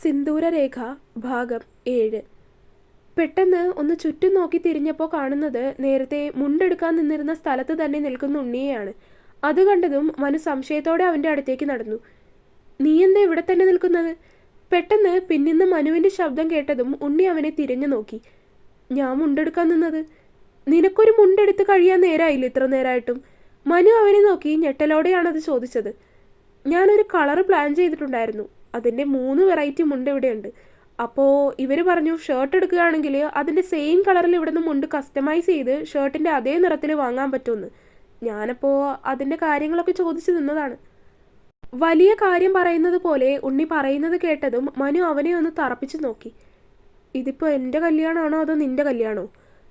സിന്ദൂരരേഖ ഭാഗം 7. പെട്ടെന്ന് ഒന്ന് ചുറ്റും നോക്കി തിരിഞ്ഞപ്പോൾ കാണുന്നത് നേരത്തെ മുണ്ടെടുക്കാൻ നിന്നിരുന്ന സ്ഥലത്ത് തന്നെ നിൽക്കുന്ന ഉണ്ണിയെയാണ്. അത് കണ്ടതും മനു സംശയത്തോടെ അവൻ്റെ അടുത്തേക്ക് നടന്നു. നീ എന്താ ഇവിടെ തന്നെ നിൽക്കുന്നത്? പെട്ടെന്ന് പിന്നിന്ന് മനുവിൻ്റെ ശബ്ദം കേട്ടതും ഉണ്ണി അവനെ തിരിഞ്ഞു നോക്കി. ഞാൻ മുണ്ടെടുക്കാൻ നിന്നത്? നിനക്കൊരു മുണ്ടെടുത്ത് കഴിയാൻ നേരമായില്ല ഇത്ര നേരമായിട്ടും? മനു അവനെ നോക്കി ഞെട്ടലോടെയാണത് ചോദിച്ചത്. ഞാനൊരു കളറ് പ്ലാൻ ചെയ്തിട്ടുണ്ടായിരുന്നു. അതിൻ്റെ 3 വെറൈറ്റി മുണ്ട് ഇവിടെയുണ്ട്. അപ്പോൾ ഇവർ പറഞ്ഞു ഷർട്ട് എടുക്കുകയാണെങ്കിൽ അതിൻ്റെ സെയിം കളറിൽ ഇവിടെ നിന്ന് മുണ്ട് കസ്റ്റമൈസ് ചെയ്ത് ഷർട്ടിൻ്റെ അതേ നിറത്തിൽ വാങ്ങാൻ പറ്റുമെന്ന്. ഞാനപ്പോൾ അതിൻ്റെ കാര്യങ്ങളൊക്കെ ചോദിച്ചു നിന്നതാണ്. വലിയ കാര്യം പറയുന്നത് പോലെ ഉണ്ണി പറയുന്നത് കേട്ടതും മനു അവനെ ഒന്ന് തറപ്പിച്ച് നോക്കി. ഇതിപ്പോൾ എൻ്റെ കല്യാണമാണോ അതോ നിൻ്റെ കല്യാണോ?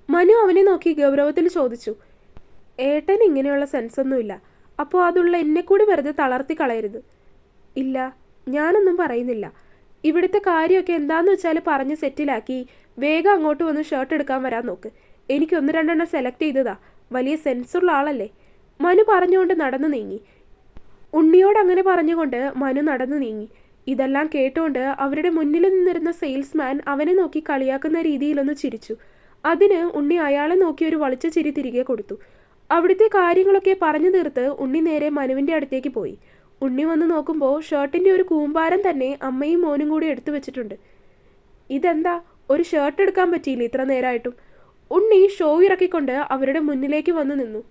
മനു അവനെ നോക്കി ഗൗരവത്തിൽ ചോദിച്ചു. ഏട്ടൻ ഇങ്ങനെയുള്ള സെൻസൊന്നുമില്ല. അപ്പോൾ അതുള്ള എന്നെ കൂടി വെറുതെ തളർത്തി കളയരുത്. ഇല്ല, ഞാനൊന്നും പറയുന്നില്ല. ഇവിടുത്തെ കാര്യമൊക്കെ എന്താന്ന് വെച്ചാൽ പറഞ്ഞ് സെറ്റിലാക്കി വേഗം അങ്ങോട്ട് വന്ന് ഷർട്ട് എടുക്കാൻ വരാൻ നോക്ക്. എനിക്ക് 1-2 സെലക്ട് ചെയ്തതാ. വലിയ സെൻസുള്ള ആളല്ലേ? മനു പറഞ്ഞുകൊണ്ട് നടന്നു നീങ്ങി. ഉണ്ണിയോട് അങ്ങനെ പറഞ്ഞുകൊണ്ട് മനു നടന്നു നീങ്ങി. ഇതെല്ലാം കേട്ടുകൊണ്ട് അവരുടെ മുന്നിൽ നിന്നിരുന്ന സെയിൽസ്മാൻ അവനെ നോക്കി കളിയാക്കുന്ന രീതിയിലൊന്ന് ചിരിച്ചു. അതിന് ഉണ്ണി അയാളെ നോക്കി ഒരു വളിച്ച ചിരി തിരികെ കൊടുത്തു. അവിടുത്തെ കാര്യങ്ങളൊക്കെ പറഞ്ഞു തീർത്ത് ഉണ്ണി നേരെ മനുവിൻ്റെ അടുത്തേക്ക് പോയി. ഉണ്ണി വന്ന് നോക്കുമ്പോൾ ഷർട്ടിൻ്റെ ഒരു കൂമ്പാരം തന്നെ അമ്മയും മോനും കൂടി എടുത്തു വെച്ചിട്ടുണ്ട്. ഇതെന്താ, ഒരു ഷർട്ട് എടുക്കാൻ പറ്റിയില്ല ഇത്ര നേരമായിട്ടും? ഉണ്ണി ഷോ ഇറക്കിക്കൊണ്ട് അവരുടെ മുന്നിലേക്ക് വന്ന് നിന്നു.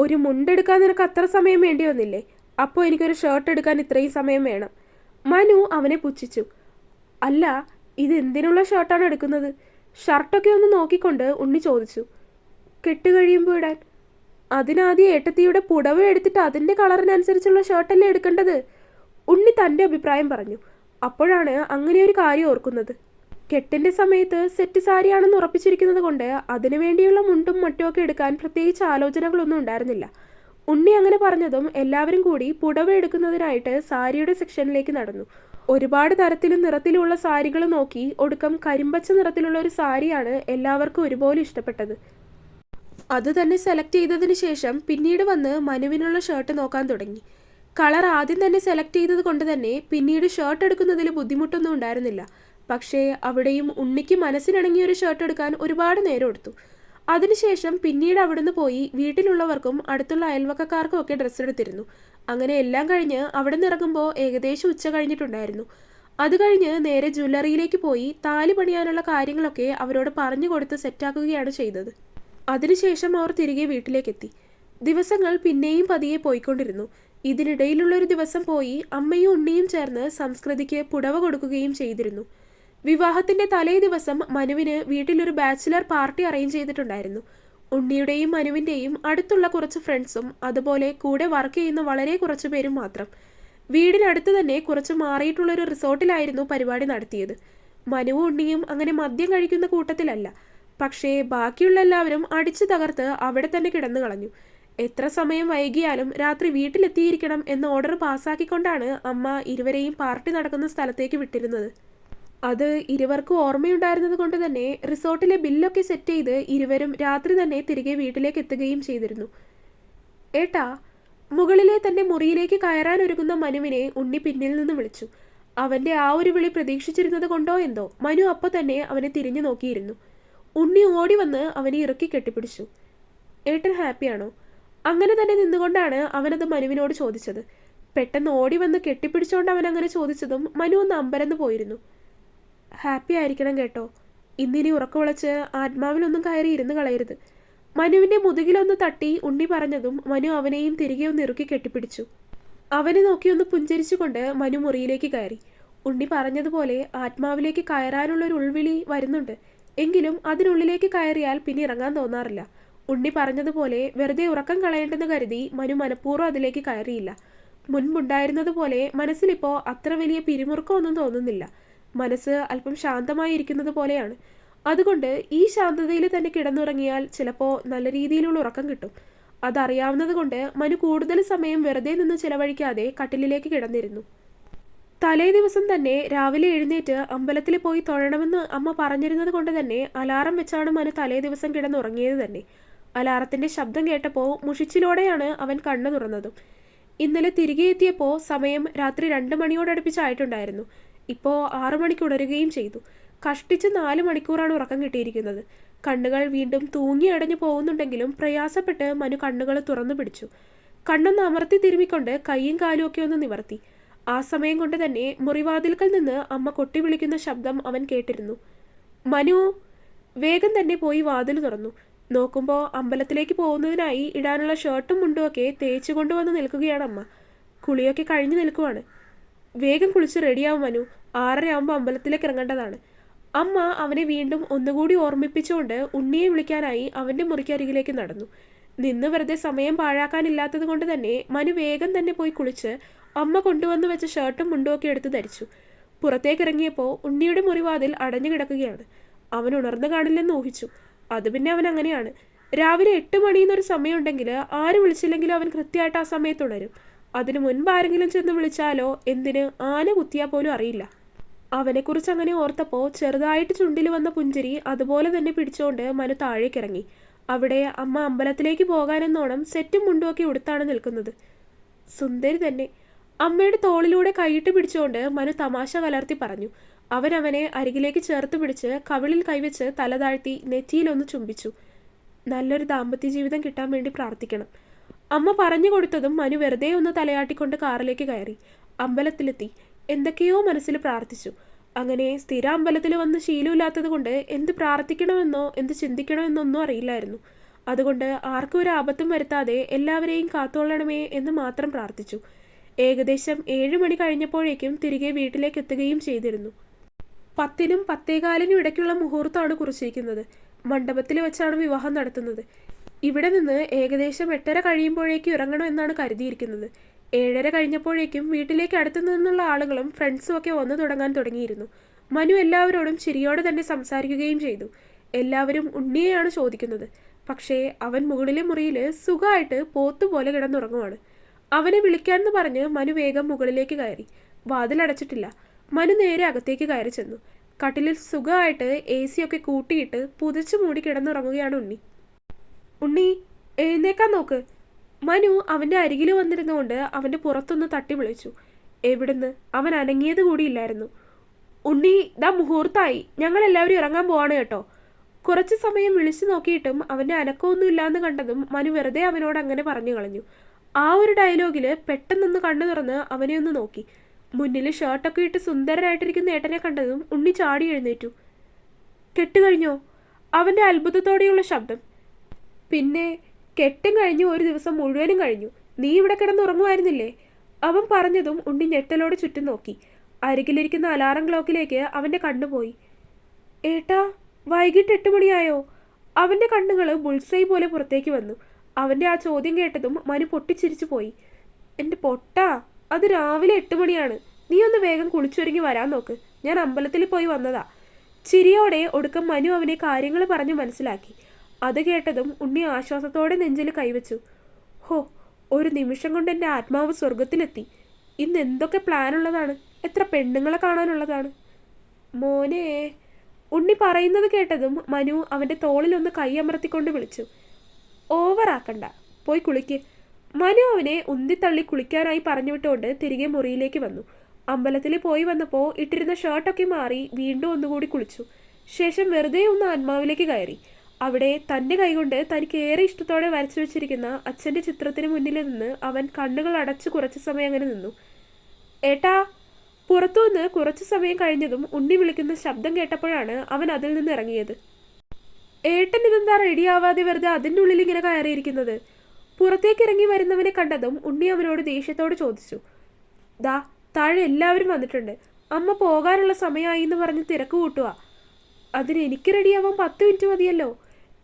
ഒരു മുണ്ടെടുക്കാൻ നിനക്ക് അത്ര സമയം വേണ്ടി വന്നില്ലേ? അപ്പോൾ എനിക്കൊരു ഷർട്ട് എടുക്കാൻ ഇത്രയും സമയം വേണം. മനു അവനെ പുച്ഛിച്ചു. അല്ല, ഇത് എന്തിനുള്ള ഷർട്ടാണ് എടുക്കുന്നത്? ഷർട്ടൊക്കെ ഒന്ന് നോക്കിക്കൊണ്ട് ഉണ്ണി ചോദിച്ചു. കെട്ട് കഴിയുമ്പോൾ ഇടാൻ. അതിനാദ്യം ഏട്ടത്തിയുടെ പുടവ എടുത്തിട്ട് അതിൻ്റെ കളറിനനുസരിച്ചുള്ള ഷർട്ടല്ലേ എടുക്കേണ്ടത്? ഉണ്ണി തൻ്റെ അഭിപ്രായം പറഞ്ഞു. അപ്പോഴാണ് അങ്ങനെ ഒരു കാര്യം ഓർക്കുന്നത്. കെട്ടിൻ്റെ സമയത്ത് സെറ്റ് സാരിയാണെന്ന് ഉറപ്പിച്ചിരിക്കുന്നത് കൊണ്ട് അതിനു വേണ്ടിയുള്ള മുണ്ടും മറ്റുമൊക്കെ എടുക്കാൻ പ്രത്യേകിച്ച് ആലോചനകളൊന്നും ഉണ്ടായിരുന്നില്ല. ഉണ്ണി അങ്ങനെ പറഞ്ഞതും എല്ലാവരും കൂടി പുടവ എടുക്കുന്നതിനായിട്ട് സാരിയുടെ സെക്ഷനിലേക്ക് നടന്നു. ഒരുപാട് തരത്തിലും നിറത്തിലുള്ള സാരികൾ നോക്കി ഒടുക്കം കരിമ്പച്ച നിറത്തിലുള്ള ഒരു സാരിയാണ് എല്ലാവർക്കും ഒരുപോലെ ഇഷ്ടപ്പെട്ടത്. അത് തന്നെ സെലക്ട് ചെയ്തതിന് ശേഷം പിന്നീട് വന്ന് മനുവിനുള്ള ഷർട്ട് നോക്കാൻ തുടങ്ങി. കളർ ആദ്യം തന്നെ സെലക്ട് ചെയ്തത് കൊണ്ട് തന്നെ പിന്നീട് ഷർട്ട് എടുക്കുന്നതിൽ ബുദ്ധിമുട്ടൊന്നും ഉണ്ടായിരുന്നില്ല. പക്ഷേ അവിടെയും ഉണ്ണിക്ക് മനസ്സിനിണങ്ങിയ ഒരു ഷർട്ട് എടുക്കാൻ ഒരുപാട് നേരം എടുത്തു. അതിനുശേഷം പിന്നീട് അവിടുന്ന് പോയി വീട്ടിലുള്ളവർക്കും അടുത്തുള്ള അയൽവക്കക്കാർക്കും ഒക്കെ ഡ്രസ്സ് എടുത്തിരുന്നു. അങ്ങനെ എല്ലാം കഴിഞ്ഞ് അവിടെ നിന്ന് ഇറങ്ങുമ്പോൾ ഏകദേശം ഉച്ച കഴിഞ്ഞിട്ടുണ്ടായിരുന്നു. അത് കഴിഞ്ഞ് നേരെ ജ്വല്ലറിയിലേക്ക് പോയി താലി പണിയാനുള്ള കാര്യങ്ങളൊക്കെ അവരോട് പറഞ്ഞു കൊടുത്ത് സെറ്റാക്കുകയാണ് ചെയ്തത്. അതിനുശേഷം അവർ തിരികെ വീട്ടിലേക്കെത്തി. ദിവസങ്ങൾ പിന്നെയും പതിയെ പോയിക്കൊണ്ടിരുന്നു. ഇതിനിടയിലുള്ളൊരു ദിവസം പോയി അമ്മയും ഉണ്ണിയും ചേർന്ന് സംസ്കൃതിക്ക് പുടവ കൊടുക്കുകയും ചെയ്തിരുന്നു. വിവാഹത്തിന്റെ തലേ ദിവസം മനുവിന് വീട്ടിലൊരു ബാച്ചിലർ പാർട്ടി അറേഞ്ച് ചെയ്തിട്ടുണ്ടായിരുന്നു. ഉണ്ണിയുടെയും മനുവിൻ്റെയും അടുത്തുള്ള കുറച്ച് ഫ്രണ്ട്സും അതുപോലെ കൂടെ വർക്ക് ചെയ്യുന്ന വളരെ കുറച്ച് പേരും മാത്രം. വീടിനടുത്ത് തന്നെ കുറച്ച് മാറിയിട്ടുള്ളൊരു റിസോർട്ടിലായിരുന്നു പരിപാടി നടത്തിയത്. മനുവും ഉണ്ണിയും അങ്ങനെ മദ്യം കഴിക്കുന്ന കൂട്ടത്തിലല്ല. പക്ഷേ ബാക്കിയുള്ള എല്ലാവരും അടിച്ചു തകർത്ത് അവിടെ തന്നെ കിടന്നു കളഞ്ഞു. എത്ര സമയം വൈകിയാലും രാത്രി വീട്ടിലെത്തിയിരിക്കണം എന്ന ഓർഡർ പാസ്സാക്കിക്കൊണ്ടാണ് അമ്മ ഇരുവരെയും പാർട്ടി നടക്കുന്ന സ്ഥലത്തേക്ക് വിട്ടിരുന്നത്. അത് ഇരുവർക്കും ഓർമ്മയുണ്ടായിരുന്നത് കൊണ്ട് തന്നെ റിസോർട്ടിലെ ബില്ലൊക്കെ സെറ്റ് ചെയ്ത് ഇരുവരും രാത്രി തന്നെ തിരികെ വീട്ടിലേക്ക് എത്തുകയും ചെയ്തിരുന്നു. ഏട്ടാ, മുകളിലെ തൻ്റെ മുറിയിലേക്ക് കയറാനൊരുങ്ങുന്ന മനുവിനെ ഉണ്ണി പിന്നിൽ നിന്ന് വിളിച്ചു. അവൻ്റെ ആ ഒരു വിളി പ്രതീക്ഷിച്ചിരുന്നത് കൊണ്ടോ എന്തോ മനു അപ്പോൾ തന്നെ അവനെ തിരിഞ്ഞു നോക്കിയിരുന്നു. ഉണ്ണി ഓടി വന്ന് അവനെ ഇറക്കി കെട്ടിപ്പിടിച്ചു. ഏട്ടൻ ഹാപ്പിയാണോ? അങ്ങനെ തന്നെ നിന്നുകൊണ്ടാണ് അവനത് മനുവിനോട് ചോദിച്ചത്. പെട്ടെന്ന് ഓടി വന്ന് കെട്ടിപ്പിടിച്ചുകൊണ്ട് അവൻ അങ്ങനെ ചോദിച്ചതും മനു ഒന്ന് അമ്പരന്ന് പോയിരുന്നു. ഹാപ്പി ആയിരിക്കണം കേട്ടോ. ഇന്നിനി ഉറക്കമുളച്ച് ആത്മാവിലൊന്നും കയറി ഇരുന്ന് കളയരുത്. മനുവിൻ്റെ മുതുകിലൊന്ന് തട്ടി ഉണ്ണി പറഞ്ഞതും മനു അവനെയും തിരികെ ഒന്ന് ഇറുക്കി കെട്ടിപ്പിടിച്ചു. അവനെ നോക്കി ഒന്ന് പുഞ്ചരിച്ചുകൊണ്ട് മനു മുറിയിലേക്ക് കയറി. ഉണ്ണി പറഞ്ഞതുപോലെ ആത്മാവിലേക്ക് കയറാനുള്ളൊരു ഉൾവിളി വരുന്നുണ്ട്. എങ്കിലും അതിനുള്ളിലേക്ക് കയറിയാൽ പിന്നെ ഇറങ്ങാൻ തോന്നാറില്ല. ഉണ്ണി പറഞ്ഞതുപോലെ വെറുതെ ഉറക്കം കളയേണ്ടെന്ന് കരുതി മനു മനഃപൂർവ്വം അതിലേക്ക് കയറിയില്ല. മുൻപുണ്ടായിരുന്നതുപോലെ മനസ്സിലിപ്പോൾ അത്ര വലിയ പിരിമുറുക്കമൊന്നും തോന്നുന്നില്ല. മനസ്സ് അല്പം ശാന്തമായിരിക്കുന്നത് പോലെയാണ്. അതുകൊണ്ട് ഈ ശാന്തതയിൽ തന്നെ കിടന്നുറങ്ങിയാൽ ചിലപ്പോൾ നല്ല രീതിയിലുള്ള ഉറക്കം കിട്ടും. അതറിയാവുന്നത് കൊണ്ട് മനു കൂടുതൽ സമയം വെറുതെ നിന്ന് ചിലവഴിക്കാതെ കട്ടിലിലേക്ക് കിടന്നിരുന്നു. തലേ ദിവസം തന്നെ രാവിലെ എഴുന്നേറ്റ് അമ്പലത്തിൽ പോയി തൊഴണമെന്ന് അമ്മ പറഞ്ഞിരുന്നത് കൊണ്ട് തന്നെ അലാറം വെച്ചാണ് മനു തലേ ദിവസം കിടന്നുറങ്ങിയത് തന്നെ. അലാറത്തിൻ്റെ ശബ്ദം കേട്ടപ്പോൾ മുഷിച്ചിലോടെയാണ് അവൻ കണ്ണു തുറന്നതും. ഇന്നലെ തിരികെ എത്തിയപ്പോൾ സമയം രാത്രി 2 മണിയോടടുപ്പിച്ചായിട്ടുണ്ടായിരുന്നു. ഇപ്പോൾ 6 മണിക്ക് ഉണരുകയും ചെയ്തു. കഷ്ടിച്ച് 4 മണിക്കൂറാണ് ഉറക്കം കിട്ടിയിരിക്കുന്നത്. കണ്ണുകൾ വീണ്ടും തൂങ്ങി അടഞ്ഞു പോകുന്നുണ്ടെങ്കിലും പ്രയാസപ്പെട്ട് മനു കണ്ണുകൾ തുറന്നു പിടിച്ചു. കണ്ണൊന്ന് അമർത്തി തിരുമിക്കൊണ്ട് കൈയും കാലും ഒക്കെ ഒന്ന് നിവർത്തി. ആ സമയം കൊണ്ട് തന്നെ മുറിവാതിൽക്കൽ നിന്ന് അമ്മ കൊട്ടി വിളിക്കുന്ന ശബ്ദം അവൻ കേട്ടിരുന്നു. മനു! വേഗം തന്നെ പോയി വാതിൽ തുറന്നു. നോക്കുമ്പോൾ അമ്പലത്തിലേക്ക് പോകുന്നതിനായി ഇടാനുള്ള ഷർട്ടും മുണ്ടുമൊക്കെ തേച്ചു കൊണ്ടുവന്ന് നിൽക്കുകയാണ് അമ്മ. കുളിയൊക്കെ കഴിഞ്ഞു നിൽക്കുവാണ്. വേഗം കുളിച്ച് റെഡിയാവും മനു, 6:30 ആകുമ്പോൾ അമ്പലത്തിലേക്ക് ഇറങ്ങേണ്ടതാണ്. അമ്മ അവനെ വീണ്ടും ഒന്നുകൂടി ഓർമ്മിപ്പിച്ചുകൊണ്ട് ഉണ്ണിയെ വിളിക്കാനായി അവൻ്റെ മുറിക്കരികിലേക്ക് നടന്നു. നിന്ന് വെറുതെ സമയം പാഴാക്കാനില്ലാത്തത് കൊണ്ട് തന്നെ മനു വേഗം തന്നെ പോയി കുളിച്ച് അമ്മ കൊണ്ടുവന്ന് വെച്ച ഷർട്ടും മുണ്ടുമൊക്കെ എടുത്ത് ധരിച്ചു. പുറത്തേക്കിറങ്ങിയപ്പോൾ ഉണ്ണിയുടെ മുറിവാതിൽ അടഞ്ഞു കിടക്കുകയാണ്. അവൻ ഉണർന്നു കാണില്ലെന്ന് ഊഹിച്ചു. അത് പിന്നെ അവൻ അങ്ങനെയാണ്. രാവിലെ 8 മണിന്നൊരു സമയമുണ്ടെങ്കിൽ ആര് വിളിച്ചില്ലെങ്കിലും അവൻ കൃത്യമായിട്ട് ആ സമയത്ത് ഉണരും. അതിനു മുൻപ് ആരെങ്കിലും ചെന്ന് വിളിച്ചാലോ എന്തിന് ആന കുത്തിയാൽ പോലും അറിയില്ല. അവനെക്കുറിച്ച് അങ്ങനെ ഓർത്തപ്പോൾ ചെറുതായിട്ട് ചുണ്ടിൽ വന്ന പുഞ്ചിരി അതുപോലെ തന്നെ പിടിച്ചുകൊണ്ട് മനു താഴേക്കിറങ്ങി. അവിടെ അമ്മ അമ്പലത്തിലേക്ക് പോകാനെന്നോണം സെറ്റും മുണ്ടുമൊക്കെ ഉടുത്താണ് നിൽക്കുന്നത്. സുന്ദരി തന്നെ. അമ്മയുടെ തോളിലൂടെ കൈയിട്ട് പിടിച്ചുകൊണ്ട് മനു തമാശ കലർത്തി പറഞ്ഞു. അവൻ അവനെ അരികിലേക്ക് ചേർത്ത് പിടിച്ച് കവിളിൽ കൈവച്ച് തല താഴ്ത്തി നെറ്റിയിലൊന്ന് ചുംബിച്ചു. നല്ലൊരു ദാമ്പത്യ ജീവിതം കിട്ടാൻ വേണ്ടി പ്രാർത്ഥിക്കണം. അമ്മ പറഞ്ഞു കൊടുത്തതും മനു വെറുതെ ഒന്ന് തലയാട്ടിക്കൊണ്ട് കാറിലേക്ക് കയറി. അമ്പലത്തിലെത്തി. എന്തൊക്കെയോ മനസ്സിൽ പ്രാർത്ഥിച്ചു. അങ്ങനെ സ്ഥിര അമ്പലത്തിൽ വന്ന് ശീലമില്ലാത്തത് കൊണ്ട് എന്ത് പ്രാർത്ഥിക്കണമെന്നോ എന്ത് ചിന്തിക്കണമെന്നൊന്നും അറിയില്ലായിരുന്നു. അതുകൊണ്ട് ആർക്കും ഒരു ആപത്തും വരുത്താതെ എല്ലാവരെയും കാത്തോളണമേ എന്ന് മാത്രം പ്രാർത്ഥിച്ചു. ഏകദേശം 7 മണി കഴിഞ്ഞപ്പോഴേക്കും തിരികെ വീട്ടിലേക്ക് എത്തുകയും ചെയ്തിരുന്നു. 10നും 10:15 ഇടയ്ക്കുള്ള മുഹൂർത്തമാണ് കുറിച്ചിരിക്കുന്നത്. മണ്ഡപത്തിൽ വെച്ചാണ് വിവാഹം നടത്തുന്നത്. ഇവിടെ നിന്ന് ഏകദേശം 8:30 കഴിയുമ്പോഴേക്കും ഇറങ്ങണമെന്നാണ് കരുതിയിരിക്കുന്നത്. 7:30 കഴിഞ്ഞപ്പോഴേക്കും വീട്ടിലേക്ക് അടുത്തു നിന്നുള്ള ആളുകളും ഫ്രണ്ട്സും ഒക്കെ വന്നു തുടങ്ങിയിരുന്നു. മനു എല്ലാവരോടും ചിരിയോടെ തന്നെ സംസാരിക്കുകയും ചെയ്തു. എല്ലാവരും ഉണ്ണിയെയാണ് ചോദിക്കുന്നത്. പക്ഷേ അവൻ മുകളിലെ മുറിയിൽ സുഖമായിട്ട് പോത്തുപോലെ കിടന്നുറങ്ങുവാണ്. അവനെ വിളിക്കാമെന്ന് പറഞ്ഞ് മനു വേഗം മുകളിലേക്ക് കയറി. വാതിലടച്ചിട്ടില്ല. മനു നേരെ അകത്തേക്ക് കയറി ചെന്നു. കട്ടിലിൽ സുഖമായിട്ട് AC ഒക്കെ കൂട്ടിയിട്ട് പുതച്ചു മൂടി കിടന്നുറങ്ങുകയാണ് ഉണ്ണി. ഉണ്ണി, എഴുന്നേക്കാൻ നോക്ക്. മനു അവൻ്റെ അരികിൽ വന്നിരുന്നുകൊണ്ട് അവൻ്റെ പുറത്തൊന്ന് തട്ടി വിളിച്ചു. എവിടുന്ന്? അവൻ അനങ്ങിയത് കൂടിയില്ലായിരുന്നു. ഉണ്ണി, ദാ മുഹൂർത്തായി, ഞങ്ങളെല്ലാവരും ഇറങ്ങാൻ പോവാണ് കേട്ടോ. കുറച്ച് സമയം വിളിച്ചു നോക്കിയിട്ടും അവൻ്റെ അനക്കമൊന്നുമില്ലാന്ന് കണ്ടതും മനു വെറുതെ അവനോട് അങ്ങനെ പറഞ്ഞു കളഞ്ഞു. ആ ഒരു ഡയലോഗിൽ പെട്ടെന്നൊന്ന് കണ്ണു തുറന്ന് അവനെ ഒന്ന് നോക്കി. മുന്നിൽ ഷർട്ടൊക്കെ ഇട്ട് സുന്ദരനായിട്ടിരിക്കുന്ന ഏട്ടനെ കണ്ടതും ഉണ്ണി ചാടി എഴുന്നേറ്റു. കെട്ടുകഴിഞ്ഞോ? അവൻ്റെ അത്ഭുതത്തോടെയുള്ള ശബ്ദം. പിന്നെ കെട്ടും കഴിഞ്ഞു, ഒരു ദിവസം മുഴുവനും കഴിഞ്ഞു. നീ ഇവിടെ കിടന്നുറങ്ങുമായിരുന്നില്ലേ? അവൻ പറഞ്ഞതും ഉണ്ണി ഞെട്ടലോട് ചുറ്റും നോക്കി. അരികിലിരിക്കുന്ന അലാറം ക്ലോക്കിലേക്ക് അവൻ്റെ കണ്ണുപോയി. ഏട്ടാ, വൈകിട്ട് 8 മണിയായോ? അവൻ്റെ കണ്ണുകൾ ബുൾസൈ പോലെ പുറത്തേക്ക് വന്നു. അവൻ്റെ ആ ചോദ്യം കേട്ടതും മനു പൊട്ടിച്ചിരിച്ചു പോയി. എൻ്റെ പൊട്ടാ, അത് രാവിലെ 8 മണിയാണ്. നീ ഒന്ന് വേഗം കുളിച്ചൊരുങ്ങി വരാൻ നോക്ക്. ഞാൻ അമ്പലത്തിൽ പോയി വന്നതാ. ചിരിയോടെ ഒടുക്കം മനു അവനെ കാര്യങ്ങൾ പറഞ്ഞു മനസ്സിലാക്കി. അത് കേട്ടതും ഉണ്ണി ആശ്വാസത്തോടെ നെഞ്ചിൽ കൈവച്ചു. ഹോ, ഒരു നിമിഷം കൊണ്ട് എൻ്റെ ആത്മാവ് സ്വർഗത്തിലെത്തി. ഇന്ന് എന്തൊക്കെ പ്ലാനുള്ളതാണ്, എത്ര പെണ്ണുങ്ങളെ കാണാനുള്ളതാണ്. മോനെ, ഉണ്ണി പറയുന്നത് കേട്ടതും മനു അവൻ്റെ തോളിലൊന്ന് കൈയമർത്തിക്കൊണ്ട് വിളിച്ചു. ഓവറാക്കണ്ട, പോയി കുളിക്ക്. മനു അവനെ ഉന്തിത്തള്ളി കുളിക്കാനായി പറഞ്ഞു വിട്ടുകൊണ്ട് തിരികെ മുറിയിലേക്ക് വന്നു. അമ്പലത്തിൽ പോയി വന്നപ്പോൾ ഇട്ടിരുന്ന ഷർട്ടൊക്കെ മാറി വീണ്ടും ഒന്നുകൂടി കുളിച്ചു. ശേഷം വെറുതെ ഒന്ന് ആത്മാവിലേക്ക് കയറി. അവിടെ തൻ്റെ കൈകൊണ്ട് തനിക്ക് ഏറെ ഇഷ്ടത്തോടെ വരച്ചു വെച്ചിരിക്കുന്ന അച്ഛൻ്റെ ചിത്രത്തിന് മുന്നിൽ നിന്ന് അവൻ കണ്ണുകൾ അടച്ച് കുറച്ച് സമയം അങ്ങനെ നിന്നു. ഏട്ടാ! പുറത്തുനിന്ന് കുറച്ചു സമയം കഴിഞ്ഞതും ഉണ്ണി വിളിക്കുന്ന ശബ്ദം കേട്ടപ്പോഴാണ് അവൻ അതിൽ നിന്ന് ഇറങ്ങിയത്. ഏട്ടൻ ഇതെന്താ റെഡിയാവാതെ വെറുതെ അതിൻ്റെ ഉള്ളിൽ ഇങ്ങനെ കയറിയിരിക്കുന്നത്? പുറത്തേക്ക് ഇറങ്ങി വരുന്നവനെ കണ്ടതും ഉണ്ണി അവനോട് ദേഷ്യത്തോട് ചോദിച്ചു. ദാ താഴെ എല്ലാവരും വന്നിട്ടുണ്ട്. അമ്മ പോകാനുള്ള സമയമായി എന്ന് പറഞ്ഞ് തിരക്ക് കൂട്ടുക. അതിന് എനിക്ക് റെഡിയാവാൻ 10 മിനിറ്റ് മതിയല്ലോ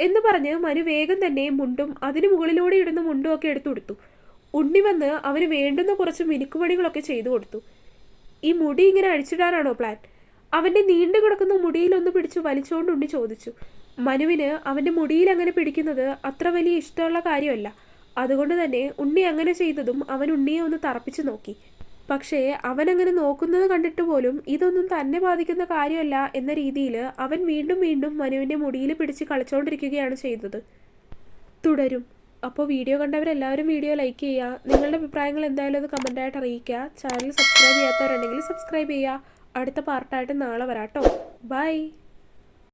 എന്ന് പറഞ്ഞ് മനു വേഗം തന്നെ മുണ്ടും അതിന് മുകളിലൂടെ ഇടുന്ന മുണ്ടും ഒക്കെ എടുത്തു കൊടുത്തു. ഉണ്ണി വന്ന് അവന് വേണ്ടുന്ന കുറച്ച് മിനുക്കുപണികളൊക്കെ ചെയ്തു കൊടുത്തു. ഈ മുടി ഇങ്ങനെ അഴിച്ചിടാനാണോ പ്ലാൻ? അവൻ്റെ നീണ്ടു കിടക്കുന്ന മുടിയിലൊന്ന് പിടിച്ച് വലിച്ചുകൊണ്ട് ഉണ്ണി ചോദിച്ചു. മനുവിന് അവൻ്റെ മുടിയിൽ അങ്ങനെ പിടിക്കുന്നത് അത്ര വലിയ ഇഷ്ടമുള്ള കാര്യമല്ല. അതുകൊണ്ട് തന്നെ ഉണ്ണി അങ്ങനെ ചെയ്തതും അവൻ ഉണ്ണിയെ ഒന്ന് തറപ്പിച്ച് നോക്കി. പക്ഷേ അവനങ്ങനെ നോക്കുന്നത് കണ്ടിട്ട് പോലും ഇതൊന്നും തന്നെ ബാധിക്കുന്ന കാര്യമല്ല എന്ന രീതിയിൽ അവൻ വീണ്ടും വീണ്ടും മനുവിൻ്റെ മുടിയിൽ പിടിച്ച് കളിച്ചുകൊണ്ടിരിക്കുകയാണ് ചെയ്തത്. തുടരും. അപ്പോൾ വീഡിയോ കണ്ടവരെല്ലാവരും വീഡിയോ ലൈക്ക് ചെയ്യുക. നിങ്ങളുടെ അഭിപ്രായങ്ങൾ എന്തായാലും അത് കമൻറ്റായിട്ട് അറിയിക്കുക. ചാനൽ സബ്സ്ക്രൈബ് ചെയ്യാത്തവരുണ്ടെങ്കിൽ സബ്സ്ക്രൈബ് ചെയ്യുക. അടുത്ത പാർട്ടായിട്ട് നാളെ വരാട്ടോ. ബൈ.